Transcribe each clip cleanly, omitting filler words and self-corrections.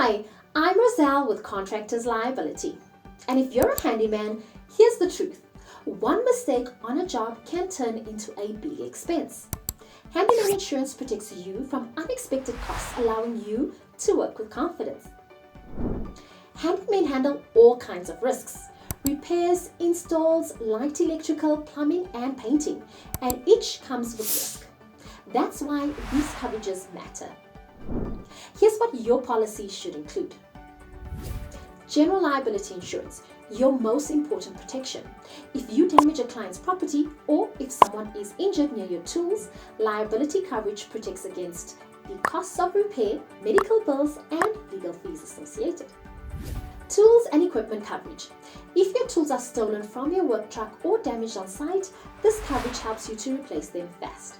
Hi, I'm Roselle with Contractor's Liability. And if you're a handyman, here's the truth. One mistake on a job can turn into a big expense. Handyman Insurance protects you from unexpected costs, allowing you to work with confidence. Handymen handle all kinds of risks: repairs, installs, light electrical, plumbing, and painting, and each comes with risk. That's why these coverages matter. Here's what your policy should include. General liability insurance, your most important protection. If you damage a client's property or if someone is injured near your tools, liability coverage protects against the costs of repair, medical bills, and legal fees associated. Tools and equipment coverage. If your tools are stolen from your work truck or damaged on site, this coverage helps you to replace them fast.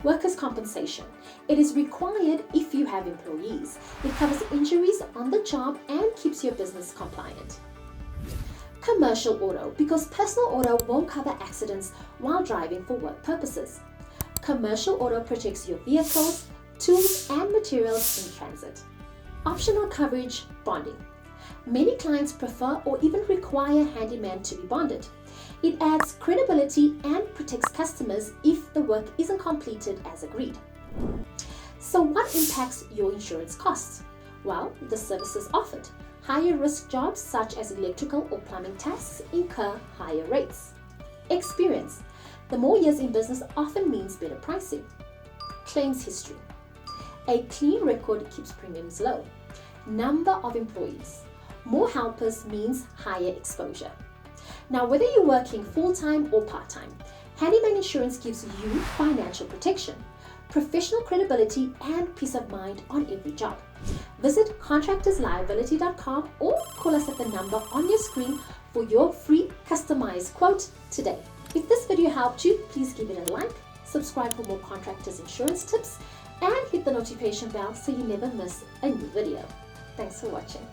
Workers' compensation. It is required if you have employees. It covers injuries on the job and keeps your business compliant. Commercial auto, because personal auto won't cover accidents while driving for work purposes. Commercial auto protects your vehicles, tools, and materials in transit. Optional coverage, bonding. Many clients prefer or even require handyman to be bonded. It adds credibility and protects customers if the work isn't completed as agreed. So what impacts your insurance costs? Well, the services offered. Higher risk jobs such as electrical or plumbing tasks incur higher rates. Experience. The more years in business often means better pricing. Claims history. A clean record keeps premiums low. Number of employees. More helpers means higher exposure. Now, whether you're working full-time or part-time, Handyman Insurance gives you financial protection, professional credibility, and peace of mind on every job. Visit contractorsliability.com or call us at the number on your screen for your free customized quote today. If this video helped you, please give it a like, subscribe for more contractors insurance tips, and hit the notification bell so you never miss a new video. Thanks for watching.